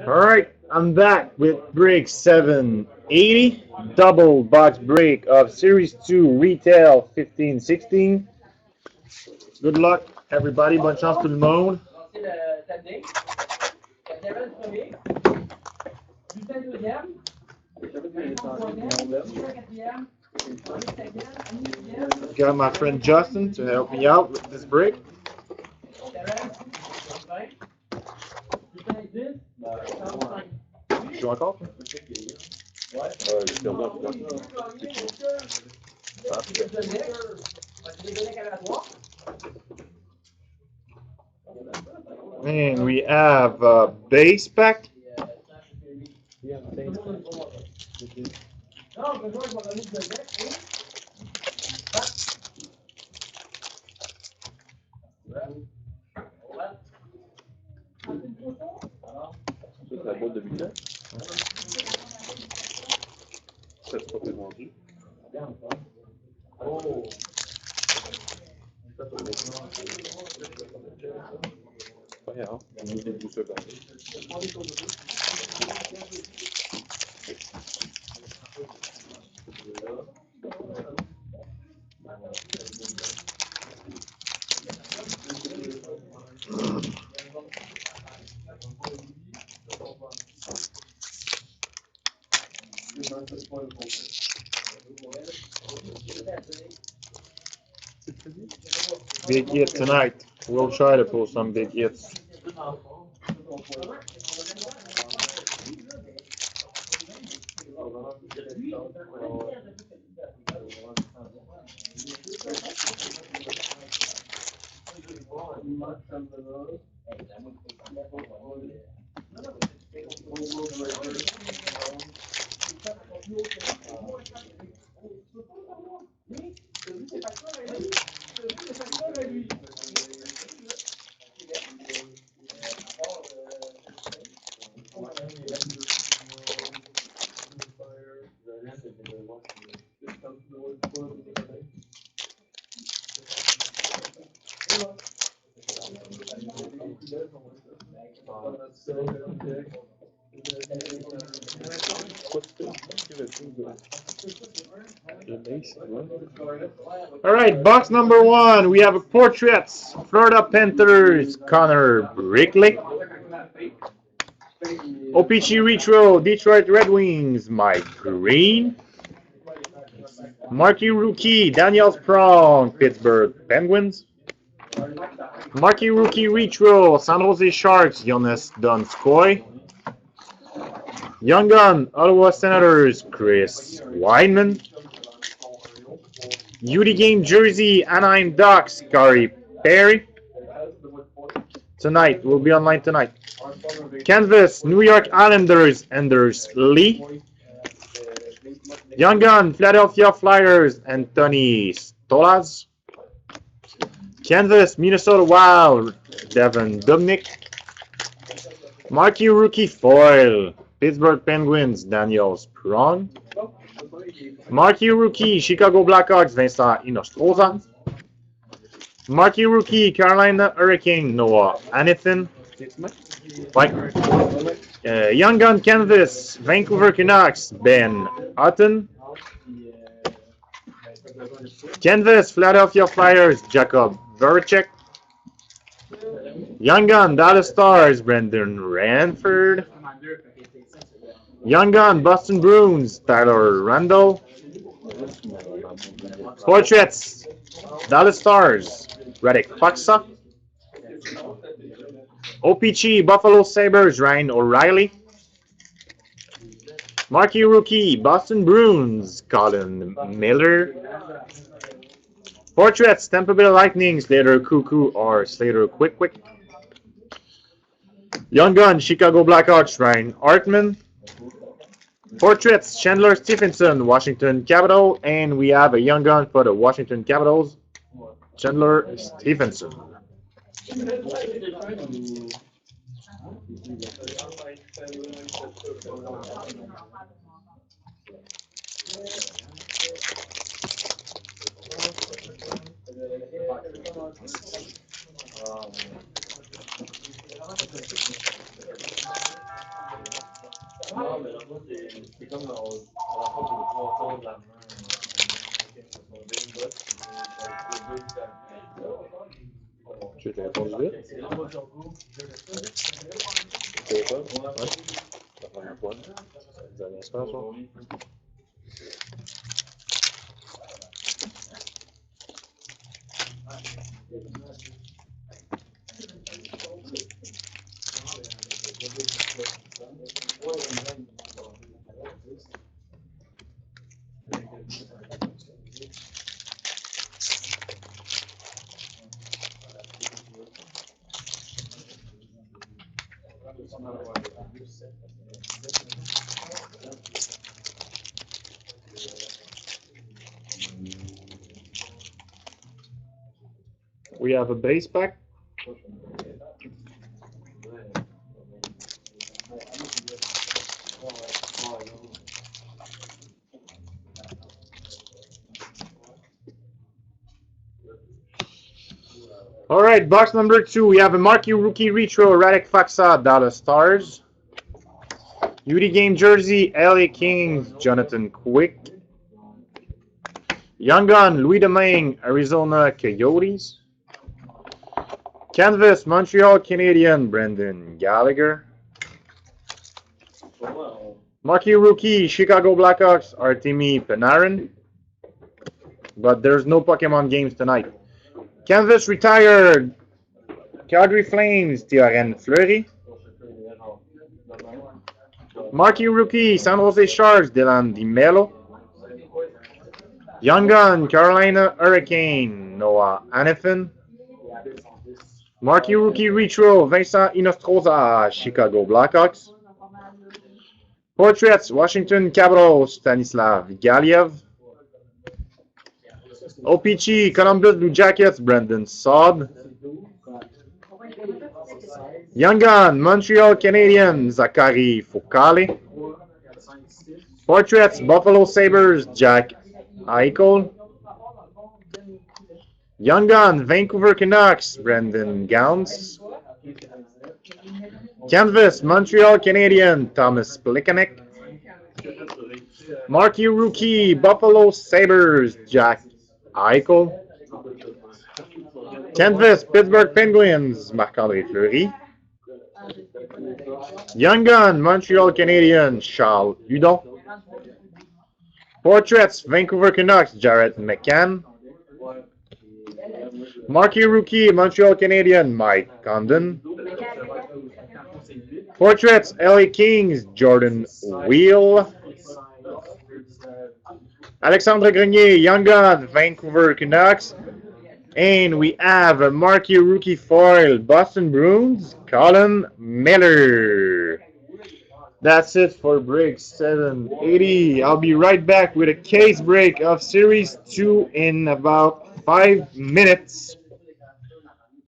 Alright, I'm back with break 780, double box break of Series 2 Retail 15-16. Good luck, everybody. Bonne chance tout le monde. Got my friend Justin to help me out with this break. Je joue encore? And we have base pack. C'est la boîte de bulletins. Ça c'est pas fait vendu. Pas grave, on a des 12 secondes. Big hit tonight. We'll try to pull some big hits. All right, box number 1. We have a Portraits, Florida Panthers, Connor Brickley. OPC Retro, Detroit Red Wings, Mike Green. Marquee Rookie, Daniel Sprong, Pittsburgh Penguins. Marquee Rookie Retro, San Jose Sharks, Jonas Donskoy. Young Gun, Ottawa Senators, Chris Weidman. UD Game Jersey, Anaheim Ducks, Gary Perry. Tonight, we'll be online tonight. Canvas, New York Islanders, Anders Lee. Young Gun, Philadelphia Flyers, Anthony Stolas. Canvas, Minnesota Wild, Devin Dubnyk. Marquee Rookie Foil, Pittsburgh Penguins, Daniel Sprong. Marquee Rookie, Chicago Blackhawks, Vincent Inostroza. Marquee Rookie, Carolina Hurricane, Noah Hanifin. Young Gun Canvas, Vancouver Canucks, Ben Hutton. Canvas, Philadelphia Flyers, Jacob Voracek. Young Gun, Dallas Stars, Brendan Ranford. Young Gun, Boston Bruins, Tyler Randall. Portraits, Dallas Stars, Radek Faksa. OPG, Buffalo Sabres, Ryan O'Reilly. Marquee Rookie, Boston Bruins, Colin Miller. Portraits, Tampa Bay Lightning, Slater Cuckoo or Slater Quick. Young Gun, Chicago Blackhawks, Ryan Hartman. Portraits, Chandler Stephenson, Washington Capitals, and we have a Young Gun for the Washington Capitals, Chandler Stephenson. C'est comme on rapporte le 3 de la main. Tu as répondu vite? Tu téléphone? Ouais. La première fois. Vous avez un sport, ça? We have a base pack. All right, box number 2. We have a Marquee Rookie Retro Radek Faksa Dallas Stars. Beauty Game Jersey LA Kings Jonathan Quick. Young Gun Louis Domingue Arizona Coyotes. Canvas Montreal Canadian Brendan Gallagher. Marquee Rookie Chicago Blackhawks Artemi Panarin. But there's no Pokemon games tonight. Canvas retired Calgary Flames Théorène Fleury. Marquee Rookie San Jose Sharks Dylan DiMello. Young Gun Carolina Hurricane Noah Hanifin. Marquee Rookie Retro Vincent Inostroza Chicago Blackhawks. Portraits Washington Capitals Stanislav Galiev. OPG Columbus Blue Jackets Brendan Saad. Young Gun Montreal Canadiens Zachary Foucault. Portraits Buffalo Sabres Jack Eichel. Young Gun Vancouver Canucks Brendan Gowns. Canvas Montreal Canadian Thomas Plekanec. Marquee Rookie Buffalo Sabres Jack Eichel. Canvas Pittsburgh Penguins Marc-André Fleury. Young Gun Montreal Canadiens Charles Hudon. Portraits Vancouver Canucks Jared McCann. Marquee Rookie Montreal Canadian Mike Condon. Portraits LA Kings Jordan Wheel. Alexandre Grenier Young Gun Vancouver Canucks. And we have a Marquee Rookie Foil Boston Bruins Colin Miller. That's it for break 780. I'll be right back with a case break of Series 2 in about 5 minutes.